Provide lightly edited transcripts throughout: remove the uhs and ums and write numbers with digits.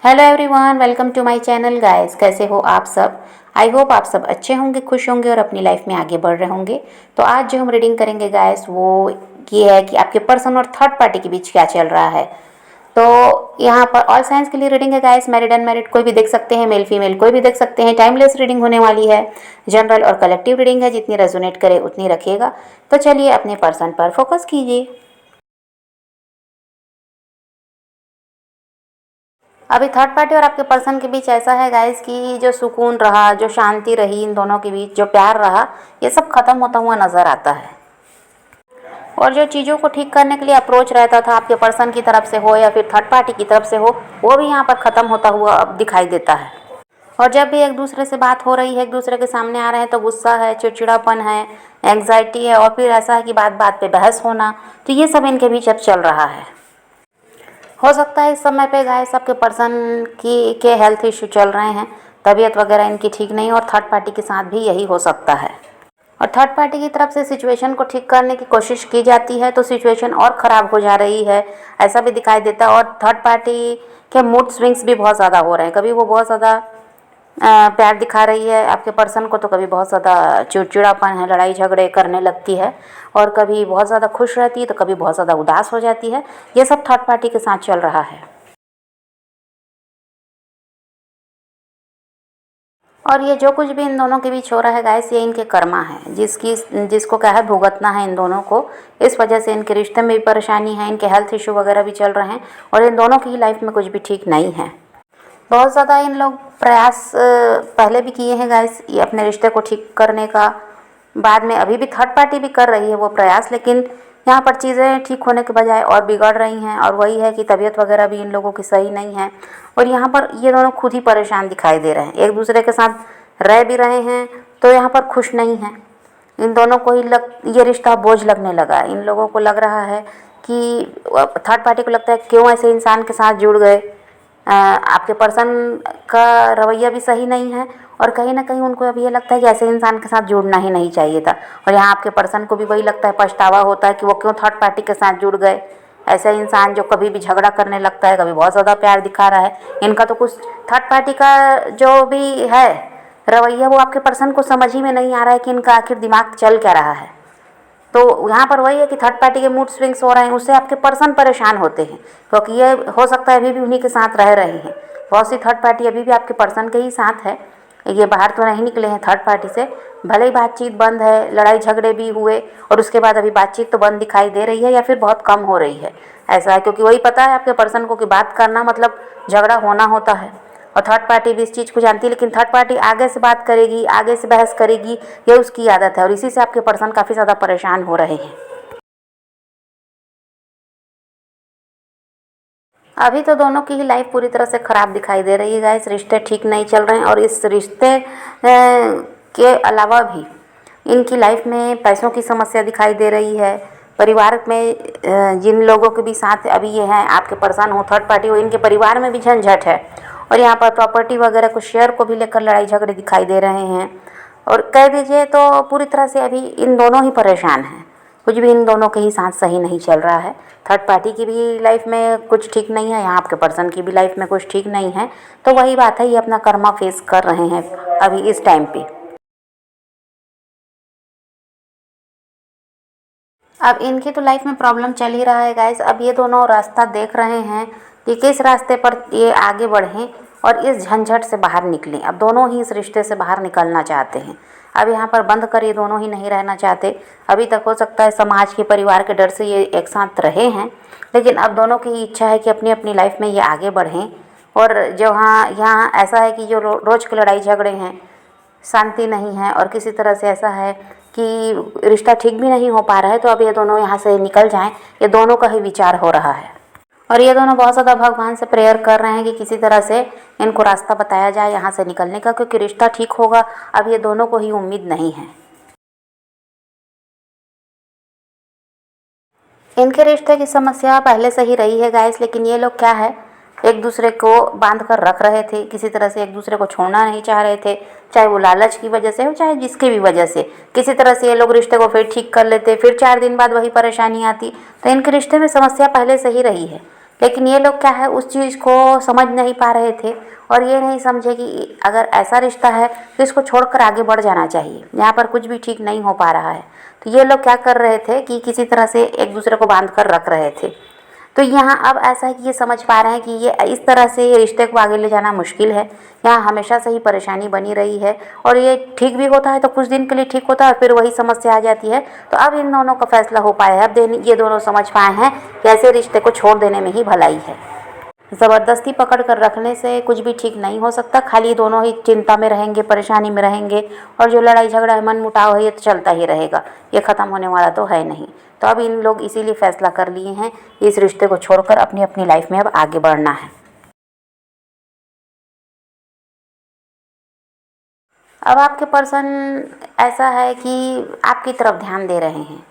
Hello everyone, welcome to my channel guys. कैसे हो आप सब? आई होप आप सब अच्छे होंगे, खुश होंगे और अपनी लाइफ में आगे बढ़ रहे होंगे। तो आज जो हम रीडिंग करेंगे गाइस वो ये है कि आपके पर्सन और थर्ड पार्टी के बीच क्या चल रहा है। तो यहाँ पर ऑल साइंस के लिए रीडिंग है गाइस। मैरिड अनमैरिड कोई भी देख सकते हैं, मेल फीमेल कोई भी देख सकते हैं। टाइमलेस रीडिंग होने वाली है। जनरल और कलेक्टिव रीडिंग है, जितनी रेजोनेट करे उतनी रखिएगा। तो चलिए अपने पर्सन पर फोकस कीजिए। अभी थर्ड पार्टी और आपके पर्सन के बीच ऐसा है गाइस कि जो सुकून रहा, जो शांति रही इन दोनों के बीच, जो प्यार रहा, ये सब खत्म होता हुआ नजर आता है। और जो चीज़ों को ठीक करने के लिए अप्रोच रहता था आपके पर्सन की तरफ से हो या फिर थर्ड पार्टी की तरफ से हो, वो भी यहाँ पर ख़त्म होता हुआ अब दिखाई देता है। और जब भी एक दूसरे से बात हो रही है, एक दूसरे के सामने आ रहे हैं, तो गुस्सा है, चिड़चिड़ापन है, एंग्जाइटी है, और फिर ऐसा है कि बात बात पे बहस होना, तो ये सब इनके बीच अब चल रहा है। हो सकता है इस समय पे गाइस आपके पर्सन की के हेल्थ इश्यू चल रहे हैं, तबीयत वगैरह इनकी ठीक नहीं, और थर्ड पार्टी के साथ भी यही हो सकता है। और थर्ड पार्टी की तरफ से सिचुएशन को ठीक करने की कोशिश की जाती है तो सिचुएशन और ख़राब हो जा रही है, ऐसा भी दिखाई देता है। और थर्ड पार्टी के मूड स्विंग्स भी बहुत ज़्यादा हो रहे हैं। कभी वो बहुत ज़्यादा प्यार दिखा रही है आपके पर्सन को, तो कभी बहुत ज़्यादा चिड़चिड़ापन है, लड़ाई झगड़े करने लगती है। और कभी बहुत ज़्यादा खुश रहती है तो कभी बहुत ज़्यादा उदास हो जाती है। ये सब थर्ड पार्टी के साथ चल रहा है। और ये जो कुछ भी इन दोनों के बीच हो रहा है गाइस, ये इनके कर्मा है, जिसको क्या है भुगतना है इन दोनों को। इस वजह से इनके रिश्ते में भी परेशानी है, इनके हेल्थ इशू वगैरह भी चल रहे हैं, और इन दोनों की लाइफ में कुछ भी ठीक नहीं है। बहुत ज़्यादा इन लोग प्रयास पहले भी किए हैं गाइस ये अपने रिश्ते को ठीक करने का। बाद में अभी भी थर्ड पार्टी भी कर रही है वो प्रयास, लेकिन यहाँ पर चीज़ें ठीक होने के बजाय और बिगड़ रही हैं। और वही है कि तबीयत वगैरह भी इन लोगों की सही नहीं है, और यहाँ पर ये दोनों खुद ही परेशान दिखाई दे रहे हैं। एक दूसरे के साथ रह भी रहे हैं तो यहाँ पर खुश नहीं हैं। इन दोनों को ही ये रिश्ता बोझ लगने लगा है। इन लोगों को लग रहा है कि थर्ड पार्टी को लगता है क्यों ऐसे इंसान के साथ जुड़ गए। आपके पर्सन का रवैया भी सही नहीं है, और कहीं ना कहीं उनको अभी ये लगता है कि ऐसे इंसान के साथ जुड़ना ही नहीं चाहिए था। और यहाँ आपके पर्सन को भी वही लगता है, पछतावा होता है कि वो क्यों थर्ड पार्टी के साथ जुड़ गए। ऐसा इंसान जो कभी भी झगड़ा करने लगता है, कभी बहुत ज़्यादा प्यार दिखा रहा है। इनका तो कुछ थर्ड पार्टी का जो भी है रवैया, वो आपके पर्सन को समझ ही में नहीं आ रहा है कि इनका आखिर दिमाग चल क्या रहा है। तो यहाँ पर वही है कि थर्ड पार्टी के मूड स्विंग्स हो रहे हैं, उससे आपके पर्सन परेशान होते हैं, क्योंकि ये हो सकता है अभी भी उन्हीं के साथ रह रहे हैं। बहुत सी थर्ड पार्टी अभी भी आपके पर्सन के ही साथ है, ये बाहर तो नहीं निकले हैं थर्ड पार्टी से। भले ही बातचीत बंद है, लड़ाई झगड़े भी हुए, और उसके बाद अभी बातचीत तो बंद दिखाई दे रही है या फिर बहुत कम हो रही है। ऐसा है क्योंकि वही पता है आपके पर्सन को कि बात करना मतलब झगड़ा होना होता है, और थर्ड पार्टी भी इस चीज़ को जानती है। लेकिन थर्ड पार्टी आगे से बात करेगी, आगे से बहस करेगी, ये उसकी आदत है, और इसी से आपके पर्सन काफ़ी ज़्यादा परेशान हो रहे हैं। अभी तो दोनों की ही लाइफ पूरी तरह से ख़राब दिखाई दे रही है गाइस। रिश्ते ठीक नहीं चल रहे हैं, और इस रिश्ते के अलावा भी इनकी लाइफ में पैसों की समस्या दिखाई दे रही है। परिवार में जिन लोगों के भी साथ अभी ये हैं, आपके पर्सन हो थर्ड पार्टी हो, इनके परिवार में भी झंझट है। और यहाँ पर प्रॉपर्टी वगैरह कुछ शेयर को भी लेकर लड़ाई झगड़े दिखाई दे रहे हैं। और कह दीजिए तो पूरी तरह से अभी इन दोनों ही परेशान हैं। कुछ भी इन दोनों के ही साथ सही नहीं चल रहा है। थर्ड पार्टी की भी लाइफ में कुछ ठीक नहीं है, यहाँ आपके पर्सन की भी लाइफ में कुछ ठीक नहीं है। तो वही बात है, ये अपना कर्मा फेस कर रहे हैं अभी इस टाइम पे। अब इनकी तो लाइफ में प्रॉब्लम चल ही रहा है गाइस। अब ये दोनों रास्ता देख रहे हैं कि किस रास्ते पर ये आगे बढ़ें और इस झंझट से बाहर निकलें। अब दोनों ही इस रिश्ते से बाहर निकलना चाहते हैं। अब यहाँ पर बंद कर ये दोनों ही नहीं रहना चाहते। अभी तक हो सकता है समाज के, परिवार के डर से ये एक साथ रहे हैं, लेकिन अब दोनों की इच्छा है कि अपनी अपनी लाइफ में ये आगे बढ़ें। और जो यहाँ ऐसा है कि जो रोज़ की लड़ाई झगड़े हैं, शांति नहीं है, और किसी तरह से ऐसा है कि रिश्ता ठीक भी नहीं हो पा रहा है, तो अब ये दोनों यहाँ से निकल जाएं, ये दोनों का ही विचार हो रहा है। और ये दोनों बहुत ज़्यादा भगवान से प्रेयर कर रहे हैं कि किसी तरह से इनको रास्ता बताया जाए यहाँ से निकलने का, क्योंकि रिश्ता ठीक होगा अब ये दोनों को ही उम्मीद नहीं है। इनके रिश्ते की समस्या पहले से ही रही है गाइस, लेकिन ये लोग क्या है, एक दूसरे को बांध कर रख रहे थे, किसी तरह से एक दूसरे को छोड़ना नहीं चाह रहे थे। चाहे वो लालच की वजह से हो, चाहे जिसकी भी वजह से, किसी तरह से ये लोग रिश्ते को फिर ठीक कर लेते, फिर 4 दिन बाद वही परेशानी आती। तो इनके रिश्ते में समस्या पहले से ही रही है, लेकिन ये लोग क्या है उस चीज़ को समझ नहीं पा रहे थे और ये नहीं समझे कि अगर ऐसा रिश्ता है तो इसको छोड़कर आगे बढ़ जाना चाहिए। यहाँ पर कुछ भी ठीक नहीं हो पा रहा है तो ये लोग क्या कर रहे थे कि किसी तरह से एक दूसरे को बांध कर रख रहे थे। तो यहाँ अब ऐसा है कि ये समझ पा रहे हैं कि ये इस तरह से ये रिश्ते को आगे ले जाना मुश्किल है। यहाँ हमेशा से ही परेशानी बनी रही है और ये ठीक भी होता है तो कुछ दिन के लिए ठीक होता है और फिर वही समस्या आ जाती है। तो अब इन दोनों का फैसला हो पाया है। अब ये दोनों समझ पाए हैं कि ऐसे रिश्ते को छोड़ देने में ही भलाई है। ज़बरदस्ती पकड़ कर रखने से कुछ भी ठीक नहीं हो सकता। खाली दोनों ही चिंता में रहेंगे, परेशानी में रहेंगे और जो लड़ाई झगड़ा है, मन मुटाव है, ये तो चलता ही रहेगा, ये ख़त्म होने वाला तो है नहीं। तो अब इन लोग इसीलिए फ़ैसला कर लिए हैं इस रिश्ते को छोड़कर अपनी अपनी लाइफ में अब आगे बढ़ना है। अब आपके पर्सन ऐसा है कि आपकी तरफ ध्यान दे रहे हैं।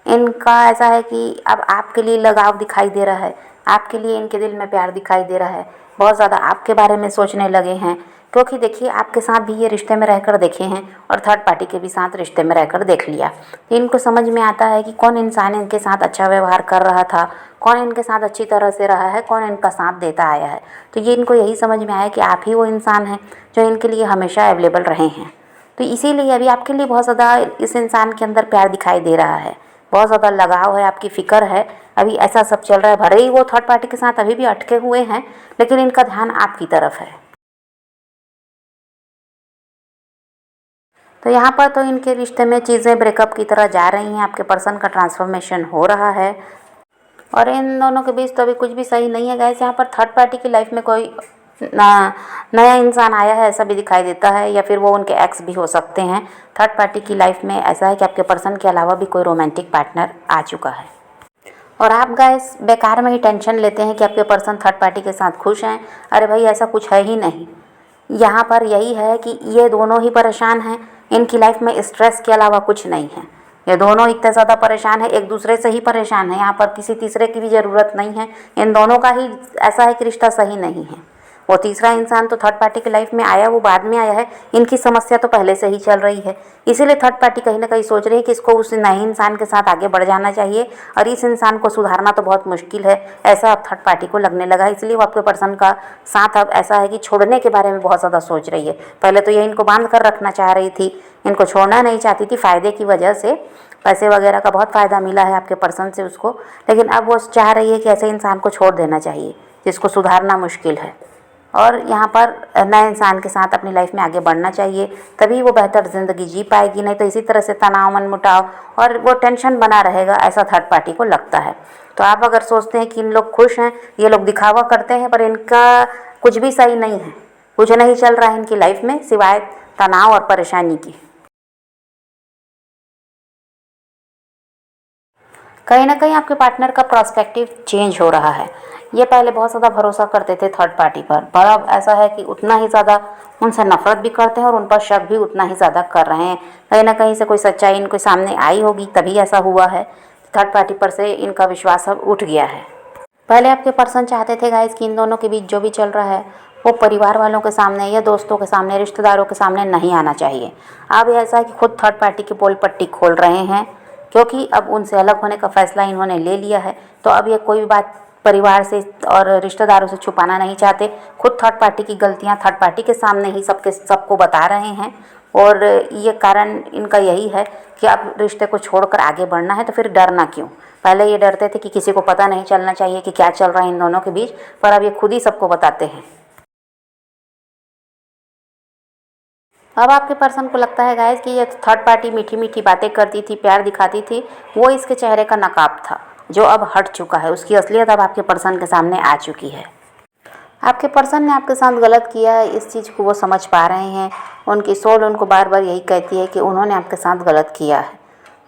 इनका ऐसा है कि अब आपके लिए लगाव दिखाई दे रहा है, आपके लिए इनके दिल में प्यार दिखाई दे रहा है, बहुत ज़्यादा आपके बारे में सोचने लगे हैं। क्योंकि देखिए आपके साथ भी ये रिश्ते में रहकर देखे हैं और थर्ड पार्टी के भी साथ रिश्ते में रहकर देख लिया। तो इनको समझ में आता है कि कौन इंसान इनके साथ अच्छा व्यवहार कर रहा था, कौन इनके साथ अच्छी तरह से रहा है, कौन इनका साथ देता आया है। तो ये इनको यही समझ में आया कि आप ही वो इंसान हैं जो इनके लिए हमेशा अवेलेबल रहे हैं। तो इसीलिए अभी आपके लिए बहुत ज़्यादा इस इंसान के अंदर प्यार दिखाई दे रहा है, बहुत ज़्यादा लगाव है, आपकी फ़िक्र है। अभी ऐसा सब चल रहा है, भले ही वो थर्ड पार्टी के साथ अभी भी अटके हुए हैं लेकिन इनका ध्यान आपकी तरफ है। तो यहाँ पर तो इनके रिश्ते में चीज़ें ब्रेकअप की तरह जा रही हैं, आपके पर्सन का ट्रांसफॉर्मेशन हो रहा है और इन दोनों के बीच तो अभी कुछ भी सही नहीं है गाइस। यहाँ पर थर्ड पार्टी की लाइफ में कोई नया इंसान आया है ऐसा भी दिखाई देता है, या फिर वो उनके एक्स भी हो सकते हैं। थर्ड पार्टी की लाइफ में ऐसा है कि आपके पर्सन के अलावा भी कोई रोमांटिक पार्टनर आ चुका है और आप गाइस बेकार में ही टेंशन लेते हैं कि आपके पर्सन थर्ड पार्टी के साथ खुश हैं। अरे भाई ऐसा कुछ है ही नहीं। यहाँ पर यही है कि ये दोनों ही परेशान हैं, इनकी लाइफ में स्ट्रेस के अलावा कुछ नहीं है। ये दोनों इतने ज़्यादा परेशान है, एक दूसरे से ही परेशान है। यहाँ पर किसी तीसरे की भी ज़रूरत नहीं है। इन दोनों का ही ऐसा है कि रिश्ता सही नहीं है। वो तीसरा इंसान तो थर्ड पार्टी की लाइफ में आया, वो बाद में आया है। इनकी समस्या तो पहले से ही चल रही है, इसीलिए थर्ड पार्टी कहीं ना कहीं सोच रही है कि इसको उस नए इंसान के साथ आगे बढ़ जाना चाहिए और इस इंसान को सुधारना तो बहुत मुश्किल है, ऐसा अब थर्ड पार्टी को लगने लगा। इसलिए वो आपके पर्सन का साथ अब ऐसा है कि छोड़ने के बारे में बहुत ज़्यादा सोच रही है। पहले तो ये इनको बांध कर रखना चाह रही थी, इनको छोड़ना नहीं चाहती थी फ़ायदे की वजह से, पैसे वगैरह का बहुत फ़ायदा मिला है आपके पर्सन से उसको। लेकिन अब वो चाह रही है कि ऐसे इंसान को छोड़ देना चाहिए जिसको सुधारना मुश्किल है और यहाँ पर नए इंसान के साथ अपनी लाइफ में आगे बढ़ना चाहिए, तभी वो बेहतर ज़िंदगी जी पाएगी। नहीं तो इसी तरह से तनाव, मनमुटाव और वो टेंशन बना रहेगा, ऐसा थर्ड पार्टी को लगता है। तो आप अगर सोचते हैं कि इन लोग खुश हैं, ये लोग दिखावा करते हैं, पर इनका कुछ भी सही नहीं है, कुछ नहीं चल रहा है इनकी लाइफ में सिवाय तनाव और परेशानी की। कहीं ना कहीं आपके पार्टनर का पर्सपेक्टिव चेंज हो रहा है। ये पहले बहुत ज़्यादा भरोसा करते थे थर्ड पार्टी पर अब ऐसा है कि उतना ही ज़्यादा उनसे नफरत भी करते हैं और उन पर शक भी उतना ही ज़्यादा कर रहे हैं। कहीं ना कहीं से कोई सच्चाई इनके सामने आई होगी तभी ऐसा हुआ है। थर्ड पार्टी पर से इनका विश्वास अब उठ गया है। पहले आपके पर्सन चाहते थे गाइस कि इन दोनों के बीच जो भी चल रहा है वो परिवार वालों के सामने या दोस्तों के सामने, रिश्तेदारों के सामने नहीं आना चाहिए। अब ऐसा है कि खुद थर्ड पार्टी की पोल पट्टी खोल रहे हैं, क्योंकि अब उनसे अलग होने का फैसला इन्होंने ले लिया है। तो अब ये कोई भी बात परिवार से और रिश्तेदारों से छुपाना नहीं चाहते। खुद थर्ड पार्टी की गलतियां थर्ड पार्टी के सामने ही सबको बता रहे हैं और ये कारण इनका यही है कि अब रिश्ते को छोड़कर आगे बढ़ना है तो फिर डरना क्यों। पहले ये डरते थे कि किसी को पता नहीं चलना चाहिए कि क्या चल रहा है इन दोनों के बीच, पर अब ये खुद ही सबको बताते हैं। अब आपके पर्सन को लगता है गाइस कि ये थर्ड पार्टी मीठी मीठी बातें करती थी, प्यार दिखाती थी, वो इसके चेहरे का नकाब था जो अब हट चुका है। उसकी असलियत अब आपके पर्सन के सामने आ चुकी है। आपके पर्सन ने आपके साथ गलत किया है, इस चीज़ को वो समझ पा रहे हैं। उनकी सोल उनको बार बार यही कहती है कि उन्होंने आपके साथ गलत किया है।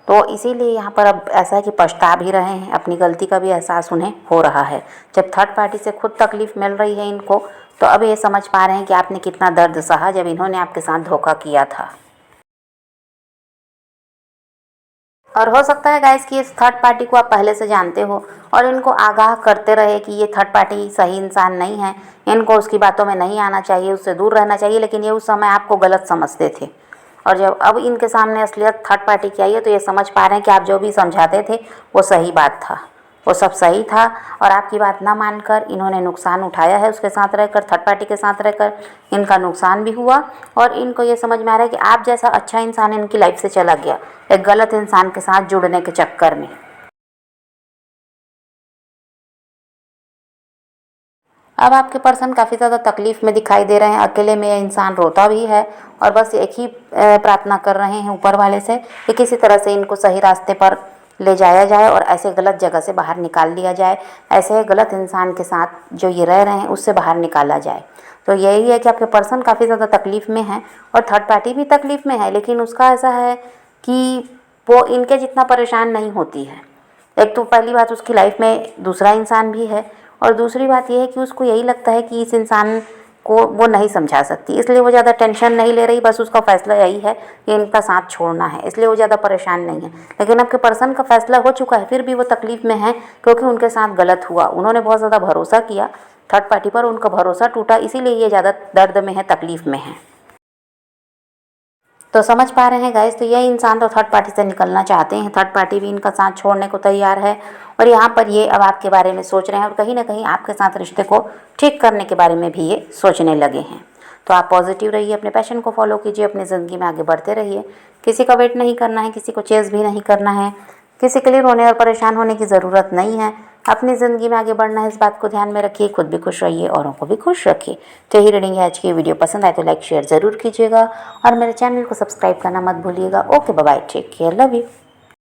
तो इसीलिए यहाँ पर अब ऐसा है कि पछता भी रहे हैं, अपनी गलती का भी एहसास उन्हें हो रहा है। जब थर्ड पार्टी से खुद तकलीफ़ मिल रही है इनको, तो अब ये समझ पा रहे हैं कि आपने कितना दर्द सहा जब इन्होंने आपके साथ धोखा किया था। और हो सकता है गाइस कि इस थर्ड पार्टी को आप पहले से जानते हो और इनको आगाह करते रहे कि ये थर्ड पार्टी सही इंसान नहीं है, इनको उसकी बातों में नहीं आना चाहिए, उससे दूर रहना चाहिए। लेकिन ये उस समय आपको गलत समझते थे और जब अब इनके सामने असलियत थर्ड पार्टी की आई है तो ये समझ पा रहे हैं कि आप जो भी समझाते थे वो सही बात था। वो सब सही था और आपकी बात ना मानकर इन्होंने नुकसान उठाया है, उसके साथ रहकर, थर्ड पार्टी के साथ रहकर इनका नुकसान भी हुआ और इनको ये समझ में आ रहा है कि आप जैसा अच्छा इंसान इनकी लाइफ से चला गया एक गलत इंसान के साथ जुड़ने के चक्कर में। अब आपके पर्सन काफ़ी ज़्यादा तकलीफ़ में दिखाई दे रहे हैं, अकेले में यह इंसान रोता भी है और बस एक ही प्रार्थना कर रहे हैं ऊपर वाले से कि किसी तरह से इनको सही रास्ते पर ले जाया जाए और ऐसे गलत जगह से बाहर निकाल लिया जाए, ऐसे गलत इंसान के साथ जो ये रह रहे हैं उससे बाहर निकाला जाए। तो यही है कि आपके पर्सन काफ़ी ज़्यादा तकलीफ़ में है और थर्ड पार्टी भी तकलीफ़ में है, लेकिन उसका ऐसा है कि वो इनके जितना परेशान नहीं होती है। एक तो पहली बात उसकी लाइफ में दूसरा इंसान भी है और दूसरी बात यह है कि उसको यही लगता है कि इस इंसान को वो नहीं समझा सकती, इसलिए वो ज़्यादा टेंशन नहीं ले रही। बस उसका फैसला यही है कि इनका साथ छोड़ना है, इसलिए वो ज़्यादा परेशान नहीं है। लेकिन आपके पर्सन का फैसला हो चुका है, फिर भी वो तकलीफ़ में है क्योंकि उनके साथ गलत हुआ। उन्होंने बहुत ज़्यादा भरोसा किया थर्ड पार्टी पर, उनका भरोसा टूटा, इसीलिए ये ज़्यादा दर्द में है, तकलीफ़ में है। तो समझ पा रहे हैं गाइस, तो ये इंसान तो थर्ड पार्टी से निकलना चाहते हैं, थर्ड पार्टी भी इनका साथ छोड़ने को तैयार है और यहाँ पर ये अब आपके बारे में सोच रहे हैं और कहीं ना कहीं आपके साथ रिश्ते को ठीक करने के बारे में भी ये सोचने लगे हैं। तो आप पॉजिटिव रहिए, अपने पैशन को फॉलो कीजिए, अपनी ज़िंदगी में आगे बढ़ते रहिए। किसी का वेट नहीं करना है, किसी को चेज़ भी नहीं करना है, किसी के लिए रोने और परेशान होने की ज़रूरत नहीं है। अपनी ज़िंदगी में आगे बढ़ना है, इस बात को ध्यान में रखिए, खुद भी खुश रहिए, औरों को भी खुश रखिए। तो यही रीडिंग है आज की। वीडियो पसंद आए तो लाइक शेयर ज़रूर कीजिएगा और मेरे चैनल को सब्सक्राइब करना मत भूलिएगा। Okay bye, take care, love you.